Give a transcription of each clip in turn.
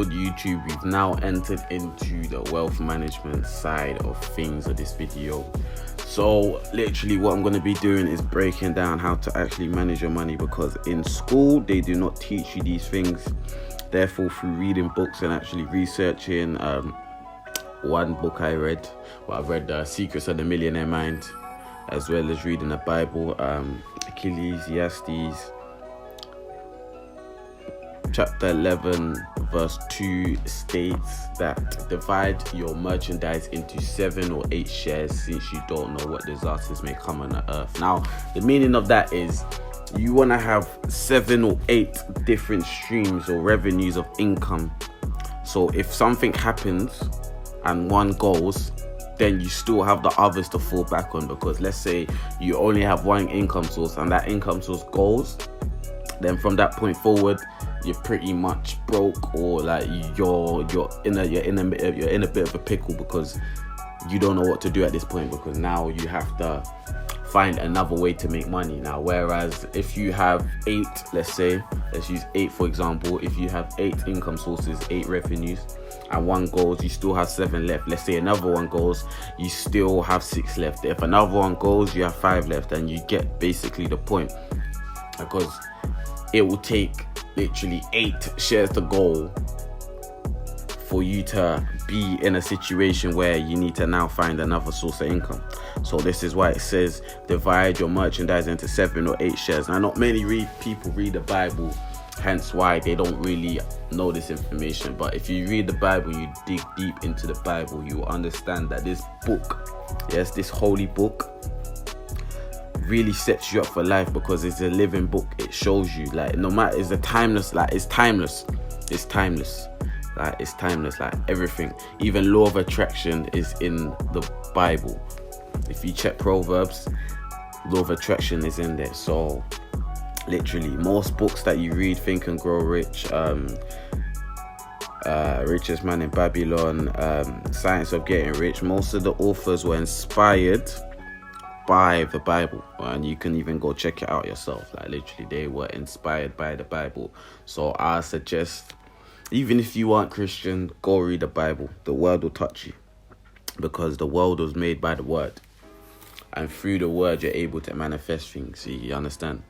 good YouTube? We've now entered into the wealth management side of things of this video. So literally what I'm going to be doing is breaking down how to actually manage your money, because in school they do not teach you these things. Therefore, through reading books and actually researching, one book I've read Secrets of the Millionaire Mind, as well as reading the Bible, Ecclesiastes chapter 11 verse 2 states that divide your merchandise into 7 or 8 shares, since you don't know what disasters may come on the earth. Now, the meaning of that is you want to have 7 or 8 different streams or revenues of income. So if something happens and one goes, then you still have the others to fall back on. Because let's say you only have one income source and that income source goes, then from that point forward you're pretty much broke, or like you're in a bit of a pickle, because you don't know what to do at this point, because now you have to find another way to make money now. Whereas if you have 8, let's use 8 for example, if you have 8 income sources, 8 revenues, and one goes, you still have 7 left. Let's say another one goes, you still have 6 left. If another one goes, you have 5 left, and you get basically the point, because it will take literally 8 shares to go for you to be in a situation where you need to now find another source of income. So this is why it says divide your merchandise into 7 or 8 shares. Now, not many people read the Bible, hence why they don't really know this information. But if you read the Bible, you dig deep into the Bible, you will understand that this book, yes, this holy book, really sets you up for life, because it's a living book. It shows you, like, no matter, it's timeless, like everything. Even law of attraction is in the Bible. If you check Proverbs, law of attraction is in there. So literally most books that you read, Think and Grow Rich, Richest Man in Babylon, Science of Getting Rich, most of the authors were inspired by the Bible, and you can even go check it out yourself. Like, literally they were inspired by the Bible. So I suggest, even if you aren't Christian, go read the Bible. The word will touch you, because the world was made by the word, and through the word you're able to manifest things. You understand?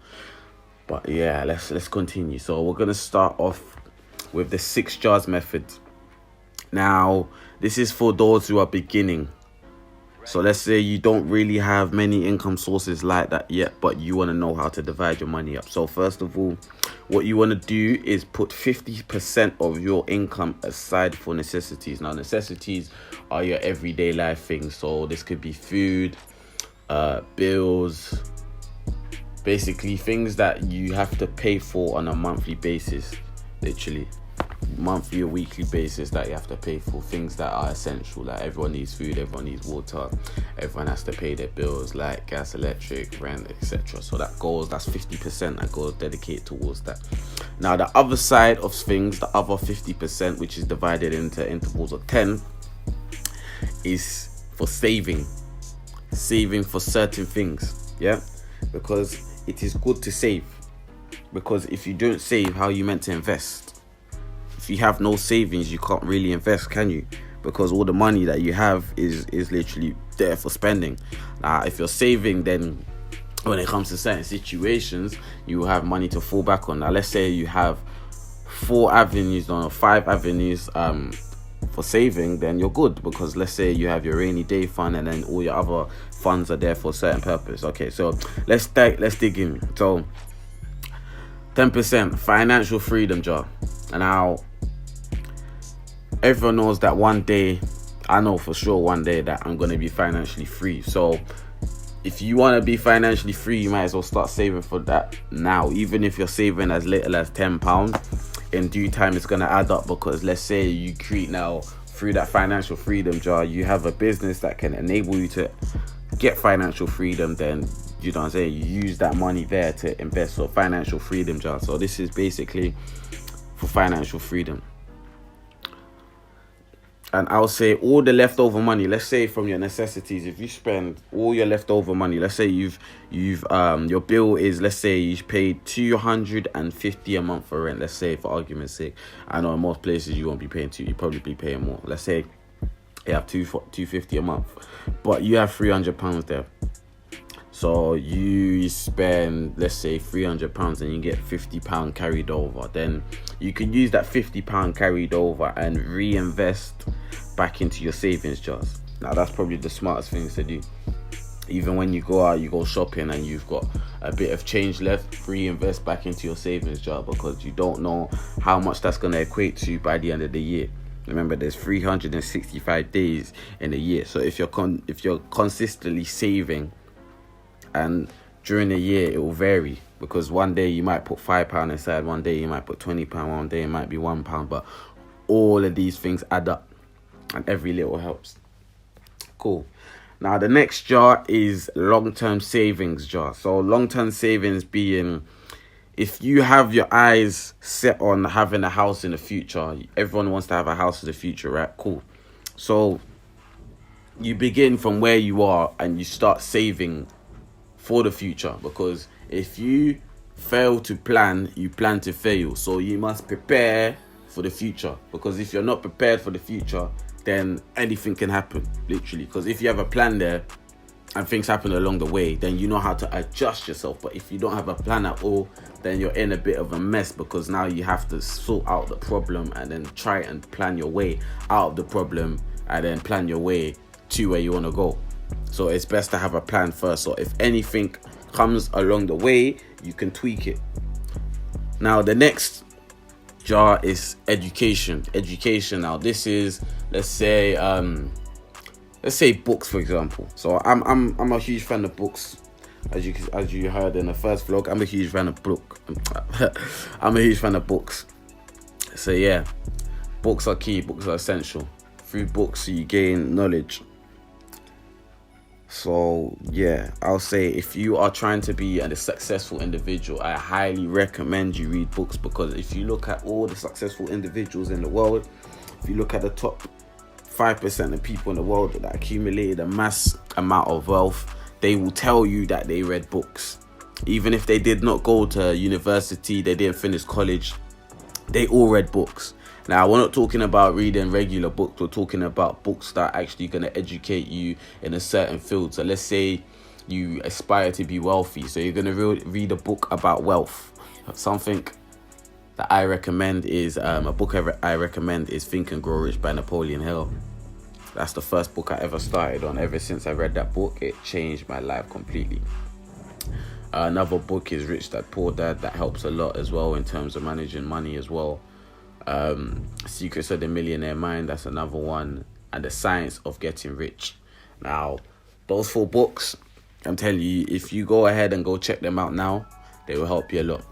But yeah, let's continue. So we're gonna start off with the 6 jars method. Now, this is for those who are beginning. So let's say you don't really have many income sources like that yet, but you want to know how to divide your money up. So first of all, what you want to do is put 50% of your income aside for necessities. Now, necessities are your everyday life things. So this could be food, bills, basically things that you have to pay for on a monthly basis, literally monthly or weekly basis, that you have to pay for things that are essential. Like, everyone needs food, everyone needs water, everyone has to pay their bills like gas, electric, rent, etc. So that's 50% that goes dedicated towards that. Now, the other side of things, the other 50%, which is divided into intervals of 10, is for saving for certain things. Yeah, because it is good to save, because if you don't save, how are you meant to invest? If you have no savings, you can't really invest, can you? Because all the money that you have is literally there for spending. Now, if you're saving, then when it comes to certain situations, you have money to fall back on. Now, let's say you have 4 avenues or 5 avenues for saving, then you're good, because let's say you have your rainy day fund, and then all your other funds are there for a certain purpose. Okay, so let's dig in. So 10% financial freedom jar. And now, everyone knows that one day, I know for sure one day that I'm going to be financially free. So if you want to be financially free, you might as well start saving for that now. Even if you're saving as little as £10, in due time it's going to add up, because let's say you create now, through that financial freedom jar, you have a business that can enable you to get financial freedom, then you know what I'm saying, you use that money there to invest. So financial freedom jar. So this is basically for financial freedom. And I'll say all the leftover money, let's say from your necessities, if you spend all your leftover money, let's say you've your bill is, let's say you paid $250 a month for rent, let's say, for argument's sake. I know in most places you won't be paying you probably be paying more. Let's say you have $250 a month, but you have £300 there. So you spend, let's say, £300 and you get £50 carried over. Then you can use that £50 carried over and reinvest back into your savings jars. Now that's probably the smartest thing to do. Even when you go out, you go shopping and you've got a bit of change left, reinvest back into your savings jar, because you don't know how much that's going to equate to by the end of the year. Remember, there's 365 days in a year. So if you're consistently saving, and during the year it will vary, because one day you might put £5 inside, one day you might put £20, one day it might be £1, but all of these things add up and every little helps. Cool. Now the next jar is long-term savings jar. So long-term savings being, if you have your eyes set on having a house in the future, everyone wants to have a house in the future, right? Cool. So you begin from where you are and you start saving for the future, because if you fail to plan, you plan to fail. So you must prepare for the future, because if you're not prepared for the future, then anything can happen, literally. Because if you have a plan there and things happen along the way, then you know how to adjust yourself. But if you don't have a plan at all, then you're in a bit of a mess, because now you have to sort out the problem and then try and plan your way out of the problem and then plan your way to where you want to go. So it's best to have a plan first. So if anything comes along the way, you can tweak it. Now the next jar is education. Now this is, let's say books, for example. So I'm a huge fan of books. As you heard in the first vlog, I'm a huge fan of books. So yeah, books are key. Books are essential. Through books you gain knowledge. So yeah, I'll say if you are trying to be a successful individual, I highly recommend you read books, because if you look at all the successful individuals in the world, if you look at the top 5% of people in the world that accumulated a mass amount of wealth, they will tell you that they read books. Even if they did not go to university, they didn't finish college, they all read books. Now, we're not talking about reading regular books. We're talking about books that are actually going to educate you in a certain field. So let's say you aspire to be wealthy. So you're going to read a book about wealth. Something that I recommend is, a book I recommend is Think and Grow Rich by Napoleon Hill. That's the first book I ever started on. Ever since I read that book, it changed my life completely. Another book is Rich Dad Poor Dad. That helps a lot as well in terms of managing money as well. Secrets of the Millionaire Mind, that's another one, and The Science of Getting Rich. Now those 4 books, I'm telling you, if you go ahead and go check them out now, they will help you a lot.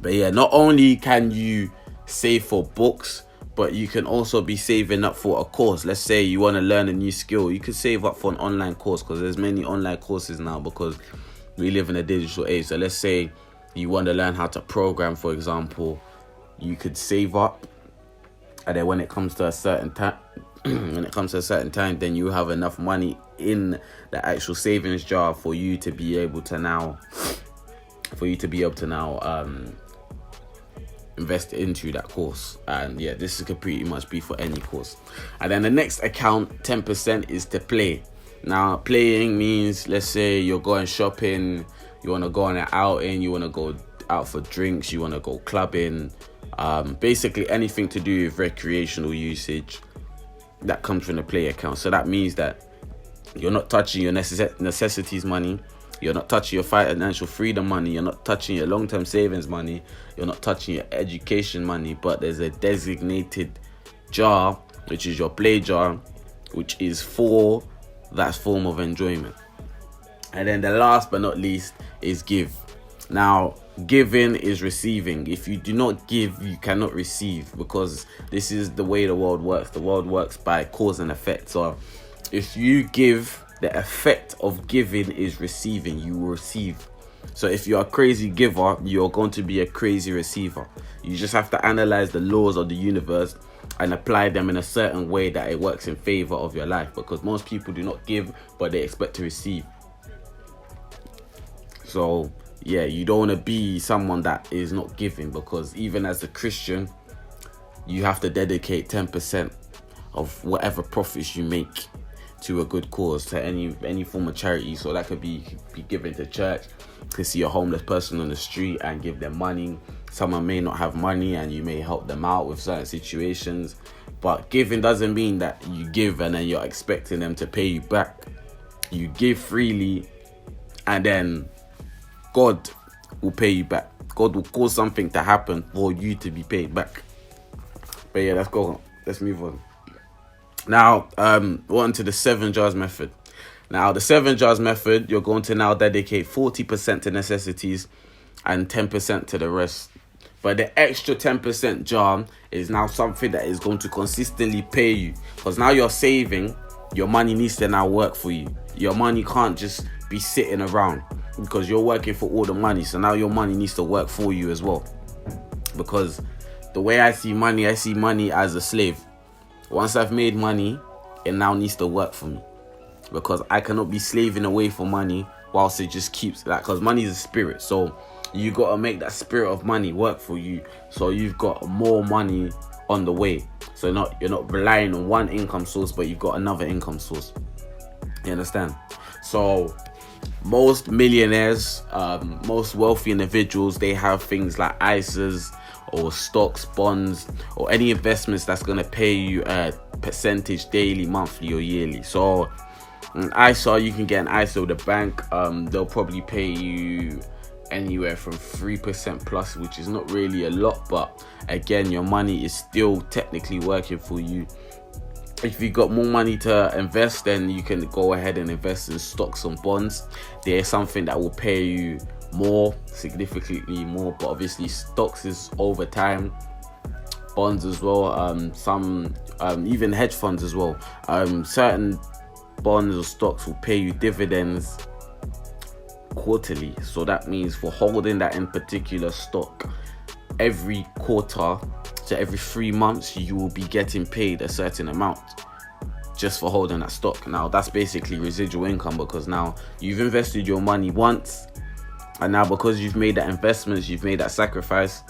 But yeah, not only can you save for books, but you can also be saving up for a course. Let's say you want to learn a new skill, you could save up for an online course, because there's many online courses now, because we live in a digital age. So let's say you want to learn how to program, for example, you could save up, and then when it comes to a certain time, then you have enough money in the actual savings jar for you to be able to now invest into that course. And yeah, this could pretty much be for any course. And then the next account, 10%, is to play. Now playing means, let's say you're going shopping, you want to go on an outing, you want to go out for drinks, you want to go clubbing, basically anything to do with recreational usage, that comes from the play account. So that means that you're not touching your necessities money, you're not touching your financial freedom money, you're not touching your long-term savings money, you're not touching your education money, but there's a designated jar, which is your play jar, which is for that form of enjoyment. And then the last but not least is give. Now, giving is receiving. If you do not give, you cannot receive, because this is the way the world works. The world works by cause and effect. So if you give, the effect of giving is receiving. You will receive. So if you're a crazy giver, you're going to be a crazy receiver. You just have to analyze the laws of the universe and apply them in a certain way that it works in favor of your life, because most people do not give, but they expect to receive. So yeah, you don't want to be someone that is not giving, because even as a Christian, you have to dedicate 10% of whatever profits you make to a good cause, to any form of charity. So that could be given to church, to see a homeless person on the street and give them money. Someone may not have money and you may help them out with certain situations. But giving doesn't mean that you give and then you're expecting them to pay you back. You give freely and then God will pay you back. God will cause something to happen for you to be paid back. But yeah, let's go. Let's move on. Now, we're on to the 7 jars method. Now, the 7 jars method, you're going to now dedicate 40% to necessities and 10% to the rest. But the extra 10% jar is now something that is going to consistently pay you. Because now you're saving, your money needs to now work for you. Your money can't just be sitting around because you're working for all the money. So now your money needs to work for you as well. Because the way I see money as a slave. Once I've made money, it now needs to work for me. Because I cannot be slaving away for money whilst it just keeps that. Because money is a spirit. So you got to make that spirit of money work for you. So you've got more money on the way. So you're not relying on one income source, but you've got another income source. You understand? So most millionaires, most wealthy individuals, they have things like ISAs or stocks, bonds, or any investments that's going to pay you a percentage daily, monthly, or yearly. So an ISA, you can get an ISA with a bank. They'll probably pay you anywhere from 3% plus, which is not really a lot, but again, your money is still technically working for you. If you got more money to invest, then you can go ahead and invest in stocks and bonds. There's something that will pay you more, significantly more, but obviously stocks is over time, bonds as well, some even hedge funds as well. Certain bonds or stocks will pay you dividends quarterly. So that means for holding that in particular stock, every quarter, so every 3 months, you will be getting paid a certain amount just for holding that stock. Now that's basically residual income, because now you've invested your money once, and now because you've made that investment, you've made that sacrifice,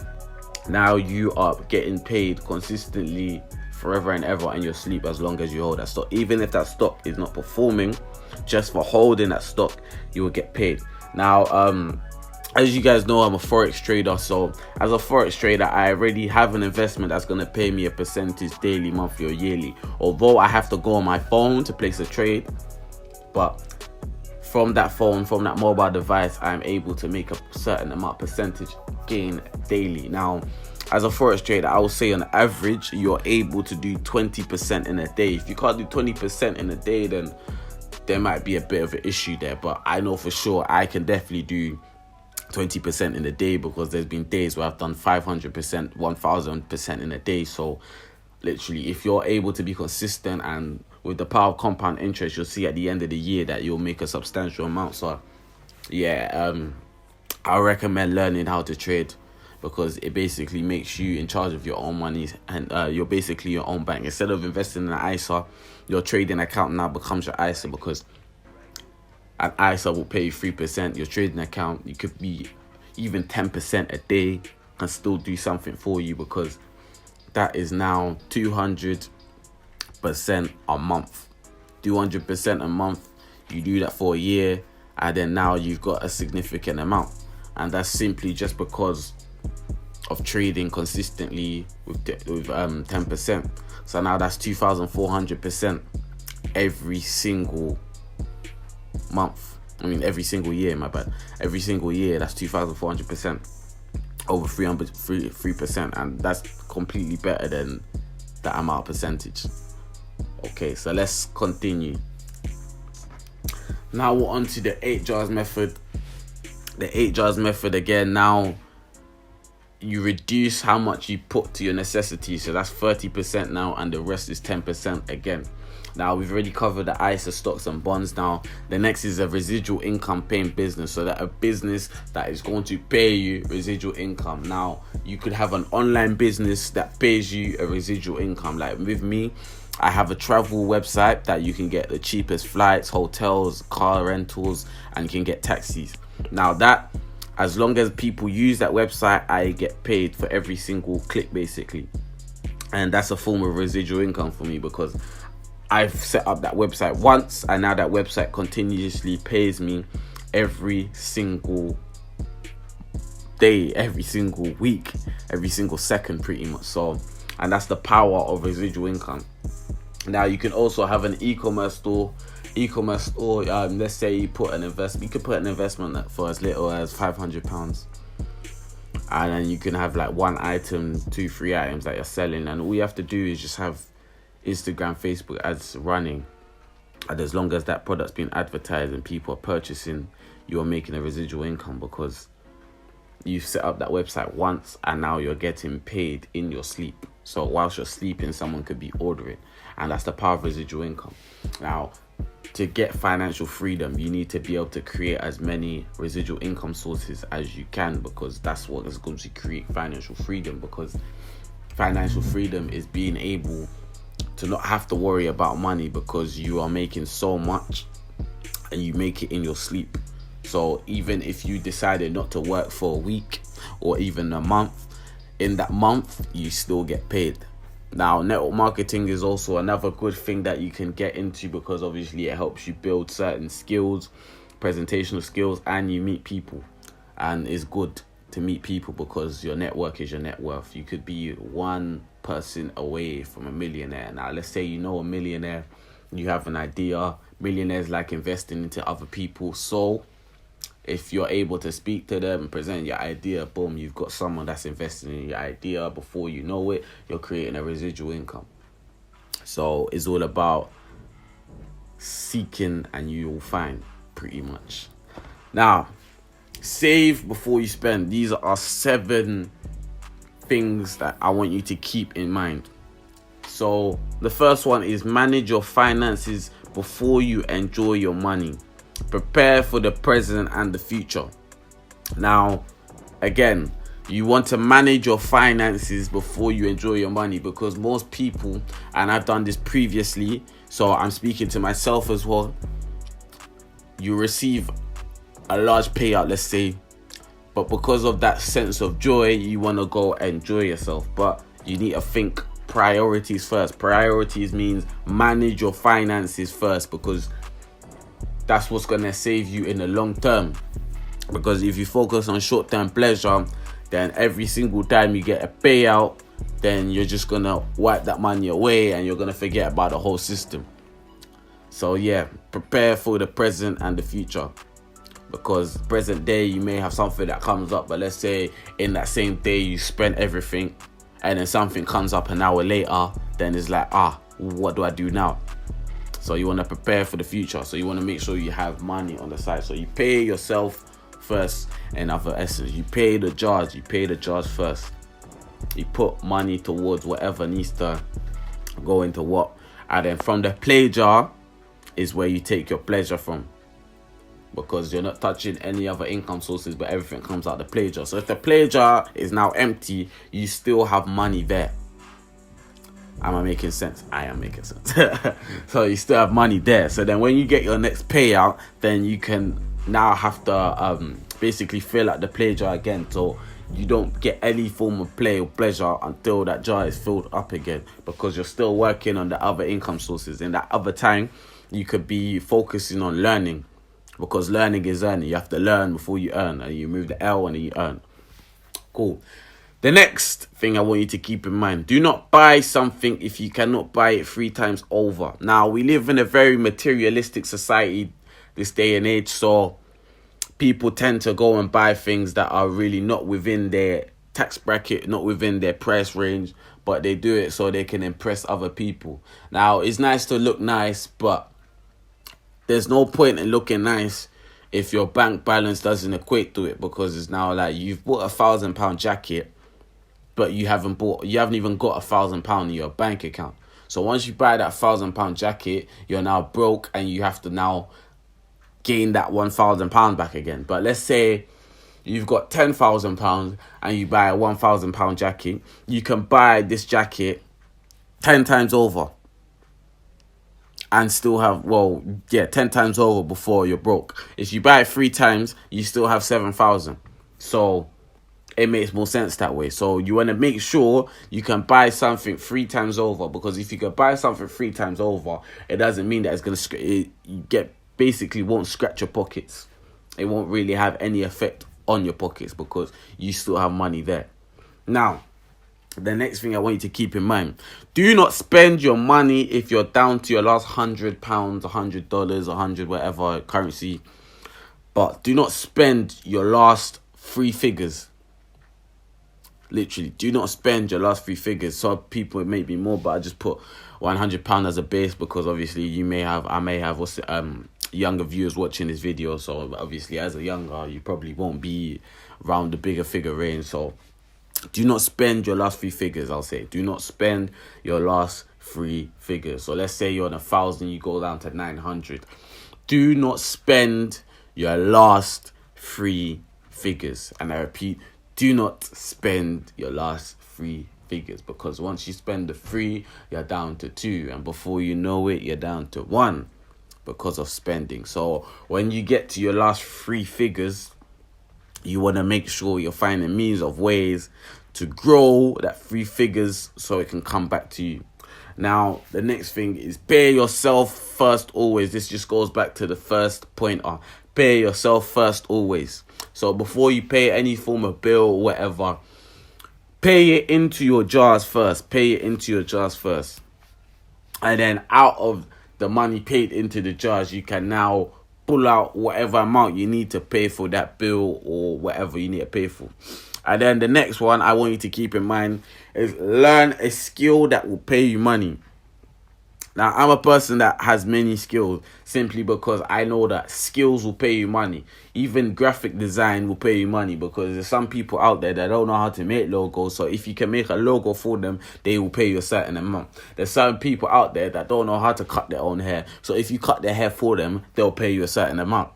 now you are getting paid consistently forever and ever in your sleep, as long as you hold that stock. Even if that stock is not performing, just for holding that stock, you will get paid. Now, as you guys know, I'm a forex trader. So as a forex trader, I already have an investment that's going to pay me a percentage daily, monthly, or yearly. Although I have to go on my phone to place a trade, but from that phone, from that mobile device, I'm able to make a certain amount percentage gain daily. Now, as a forex trader, I will say on average, you're able to do 20% in a day. If you can't do 20% in a day, then there might be a bit of an issue there. But I know for sure I can definitely do 20% in a day, because there's been days where I've done 500%, 1000% in a day. So literally, if you're able to be consistent, and with the power of compound interest, you'll see at the end of the year that you'll make a substantial amount. So yeah, I recommend learning how to trade, because it basically makes you in charge of your own money, and you're basically your own bank. Instead of investing in an ISA, your trading account now becomes your ISA, because an ISA will pay you 3%. Your trading account, you could be even 10% a day, can still do something for you, because that is now 200% a month. 200% a month. You do that for a year, and then now you've got a significant amount, and that's simply just because of trading consistently with 10%. So now that's 2,400% every single month. Every single year, my bad. Every single year, that's 2,400% over 3%, and that's completely better than that amount of percentage. Okay, so let's continue. Now we're on to the 8 jars method. The 8 jars method again. Now you reduce how much you put to your necessities, so that's 30% now, and the rest is 10% again. Now, we've already covered the ISA, stocks and bonds. Now, the next is a residual income paying business. So that a business that is going to pay you residual income. Now, you could have an online business that pays you a residual income. Like with me, I have a travel website that you can get the cheapest flights, hotels, car rentals, and you can get taxis. Now that, as long as people use that website, I get paid for every single click basically. And that's a form of residual income for me because I've set up that website once and now that website continuously pays me every single day, every single week, every single second pretty much. So, and that's the power of residual income. Now you can also have an e-commerce store. Let's say you put an investment. You could put an investment for as little as £500, and then you can have like one item, 2-3 items that you're selling, and all you have to do is just have Instagram, Facebook ads running, and as long as that product's being advertised and people are purchasing, you're making a residual income because you've set up that website once and now you're getting paid in your sleep. So whilst you're sleeping, someone could be ordering, and that's the power of residual income. Now, to get financial freedom, you need to be able to create as many residual income sources as you can, because that's what is going to create financial freedom. Because financial freedom is being able to not have to worry about money because you are making so much and you make it in your sleep. So even if you decided not to work for a week or even a month, in that month you still get paid. Now, network marketing is also another good thing that you can get into because obviously it helps you build certain skills, presentational skills, and you meet people. And it's good to meet people because your network is your net worth. You could be one person away from a millionaire. Now, let's say you know a millionaire, you have an idea. Millionaires like investing into other people. So if you're able to speak to them and present your idea, boom, you've got someone that's investing in your idea. Before you know it, you're creating a residual income. So it's all about seeking and you'll find, pretty much. Now, save before you spend. These are 7 things that I want you to keep in mind. So the first one is manage your finances before you enjoy your money. Prepare for the present and the future. Now, again, you want to manage your finances before you enjoy your money, because most people, and I've done this previously, so I'm speaking to myself as well, you receive a large payout, let's say, but because of that sense of joy, you want to go enjoy yourself. But you need to think priorities first. Priorities means manage your finances first, because that's what's going to save you in the long term. Because if you focus on short-term pleasure, then every single time you get a payout, then you're just going to wipe that money away and you're going to forget about the whole system. So yeah, prepare for the present and the future. Because present day, you may have something that comes up, but let's say in that same day you spend everything and then something comes up an hour later, then it's like, what do I do now? So you want to prepare for the future. So you want to make sure you have money on the side. So you pay yourself first. In other essence, you pay the jars first. You put money towards whatever needs to go into what. And then from the play jar is where you take your pleasure from. Because you're not touching any other income sources, but everything comes out the play jar. So if the play jar is now empty, you still have money there. Am I making sense? I am making sense. So you still have money there. So then when you get your next payout, then you can now have to basically fill out the play jar again. So you don't get any form of play or pleasure until that jar is filled up again, because you're still working on the other income sources. In that other time, you could be focusing on learning, because learning is earning. You have to learn before you earn, and you move the L and then you earn. Cool. The next thing I want you to keep in mind, do not buy something if you cannot buy it 3 times over. Now, we live in a very materialistic society this day and age, so people tend to go and buy things that are really not within their tax bracket, not within their price range, but they do it so they can impress other people. Now, it's nice to look nice, but there's no point in looking nice if your bank balance doesn't equate to it, because it's now like you've bought £1,000 jacket, but you haven't even got £1,000 in your bank account. So once you buy that £1,000 jacket, you're now broke and you have to now gain that £1,000 back again. But let's say you've got £10,000 and you buy a £1,000 jacket, you can buy this jacket 10 times over and still have 10 times over before you're broke. If you buy it 3 times, you still have 7,000. So it makes more sense that way. So you want to make sure you can buy something 3 times over, because if you can buy something 3 times over, it doesn't mean that it's gonna won't scratch your pockets. It won't really have any effect on your pockets because you still have money there. Now, the next thing I want you to keep in mind: do not spend your money if you're down to your last £100, $100, 100 whatever currency. But do not spend your last 3 figures. Literally, do not spend your last 3 figures. Some people, it may be more, but I just put £100 as a base because obviously I may have younger viewers watching this video. So obviously, as a younger, you probably won't be around the bigger figure range. So do not spend your last 3 figures. I'll say, do not spend your last 3 figures. So let's say you're on 1,000, you go down to 900. Do not spend your last 3 figures. And I repeat, do not spend your last 3 figures, because once you spend the 3, you're down to 2, and before you know it, you're down to 1 because of spending. So when you get to your last 3 figures, you want to make sure you're finding means of ways to grow that 3 figures so it can come back to you. Now, the next thing is pay yourself first always. This just goes back to the first point. Pay yourself first always. So before you pay any form of bill or whatever, pay it into your jars first. Pay it into your jars first. And then out of the money paid into the jars, you can now pull out whatever amount you need to pay for that bill or whatever you need to pay for. And then the next one I want you to keep in mind is learn a skill that will pay you money. Now, I'm a person that has many skills simply because I know that skills will pay you money. Even graphic design will pay you money, because there's some people out there that don't know how to make logos. So if you can make a logo for them, they will pay you a certain amount. There's some people out there that don't know how to cut their own hair. So if you cut their hair for them, they'll pay you a certain amount.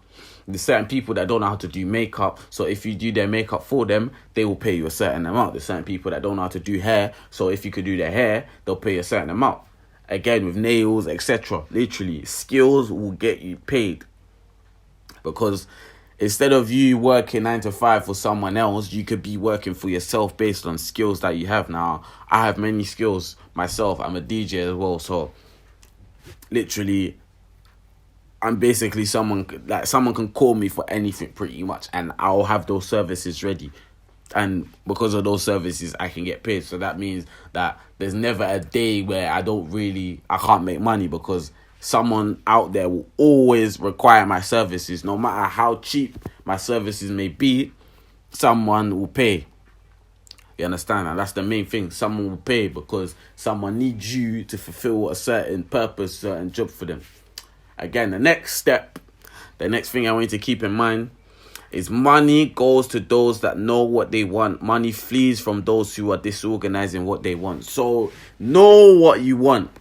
There's certain people that don't know how to do makeup. So if you do their makeup for them, they will pay you a certain amount. There's certain people that don't know how to do hair. So if you could do their hair, they'll pay you a certain amount. Again, with nails, etc. Literally, skills will get you paid. Because instead of you working 9 to 5 for someone else, you could be working for yourself based on skills that you have. Now, I have many skills myself. I'm a DJ as well. So, literally, I'm basically someone can call me for anything pretty much, and I'll have those services ready. And because of those services, I can get paid. So that means that there's never a day where I can't make money, because someone out there will always require my services. No matter how cheap my services may be, someone will pay. You understand? And that's the main thing. Someone will pay because someone needs you to fulfill a certain purpose, certain job for them. Again, the next thing I want you to keep in mind is money goes to those that know what they want. Money flees from those who are disorganized in what they want. So know what you want.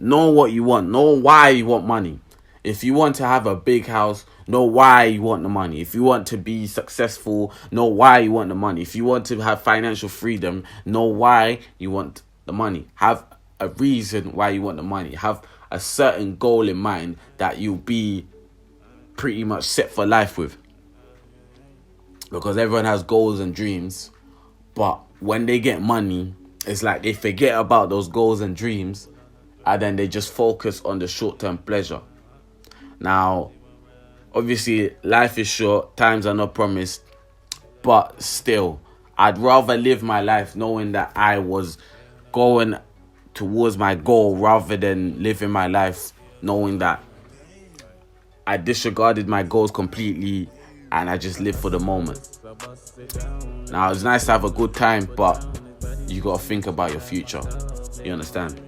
Know what you want. Know why you want money. If you want to have a big house, know why you want the money. If you want to be successful, know why you want the money. If you want to have financial freedom, know why you want the money. Have a reason why you want the money. Have a certain goal in mind that you'll be pretty much set for life with. Because everyone has goals and dreams, but when they get money, it's like they forget about those goals and dreams, and then they just focus on the short-term pleasure. Now, obviously, life is short, times are not promised, but still, I'd rather live my life knowing that I was going towards my goal rather than living my life knowing that I disregarded my goals completely and I just live for the moment. Now, it's nice to have a good time, but you got to think about your future. You understand?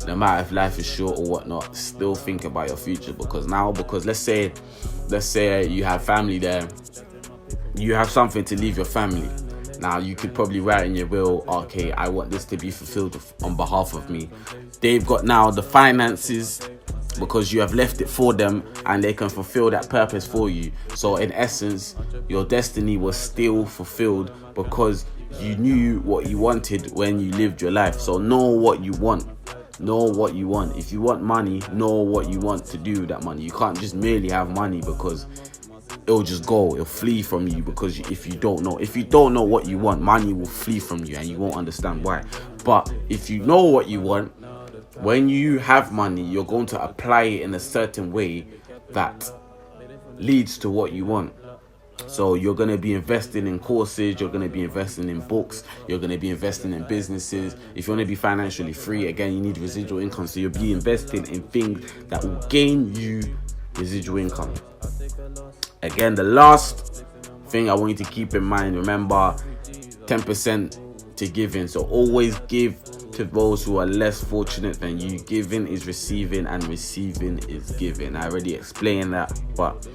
No matter if life is short or whatnot, still think about your future. Because let's say you have family there, you have something to leave your family. Now you could probably write in your will, okay, I want this to be fulfilled on behalf of me. They've got now the finances because you have left it for them, and they can fulfill that purpose for you. So in essence, your destiny was still fulfilled because you knew what you wanted when you lived your life. So know what you want. Know what you want. If you want money, know what you want to do with that money. You can't just merely have money because it'll just go. It'll flee from you because if you don't know what you want, money will flee from you and you won't understand why. But if you know what you want, when you have money, you're going to apply it in a certain way that leads to what you want. So you're going to be investing in courses, you're going to be investing in books, you're going to be investing in businesses. If you want to be financially free, again, you need residual income. So you'll be investing in things that will gain you residual income. Again, the last thing I want you to keep in mind, remember 10% to giving. So always give to those who are less fortunate than you. Giving is receiving and receiving is giving. I already explained that, but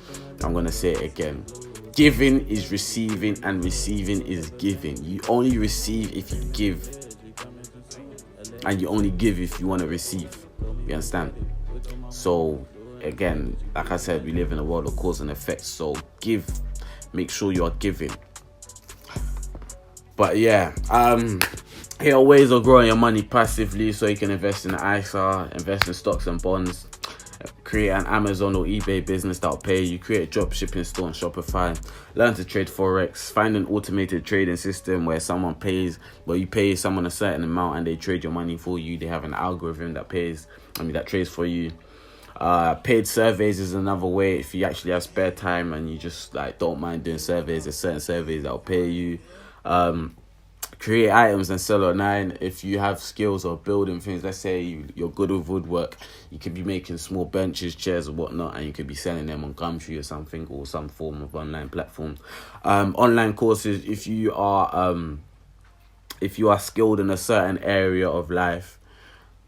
I'm going to say it again. Giving is receiving and receiving is giving. You only receive if you give, and you only give if you want to receive. You understand? So again, like I said, we live in a world of cause and effect. So give, make sure you are giving. But yeah, here are ways of growing your money passively. So you can invest in ISA, invest in stocks and bonds, create an Amazon or eBay business that'll pay you, create a drop shipping store on Shopify, learn to trade Forex, find an automated trading system where you pay someone a certain amount and they trade your money for you. They have an algorithm that trades for you. Paid surveys is another way. If you actually have spare time and you just don't mind doing surveys, there's certain surveys that'll pay you. Create items and sell online. If you have skills of building things, let's say you're good with woodwork, you could be making small benches, chairs or whatnot, and you could be selling them on Gumtree or something, or some form of online platform. Online courses, if you are skilled in a certain area of life,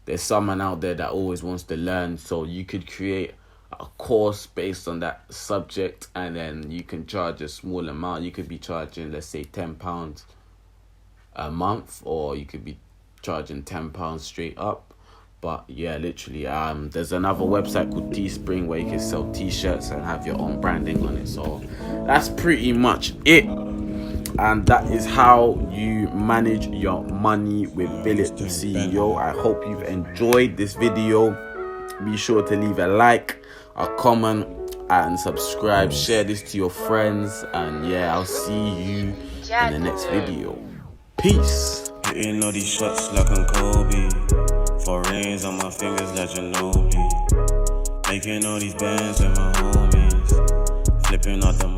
there's someone out there that always wants to learn, so you could create a course based on that subject, and then you can charge a small amount. You could be charging, let's say, £10 a month, or you could be charging £10 straight up. But yeah, literally, there's another website called Teespring where you can sell t-shirts and have your own branding on it. So that's pretty much it, and that is how you manage your money with PhillipTheCEO. I hope you've enjoyed this video. Be sure to leave a like, a comment, and subscribe. Share this to your friends, and yeah, I'll see you in the next video. Peace. Hitting all these shots like I'm Kobe. 4 rings on my fingers like Ginobili. Making all these bands with my homies. Flipping out the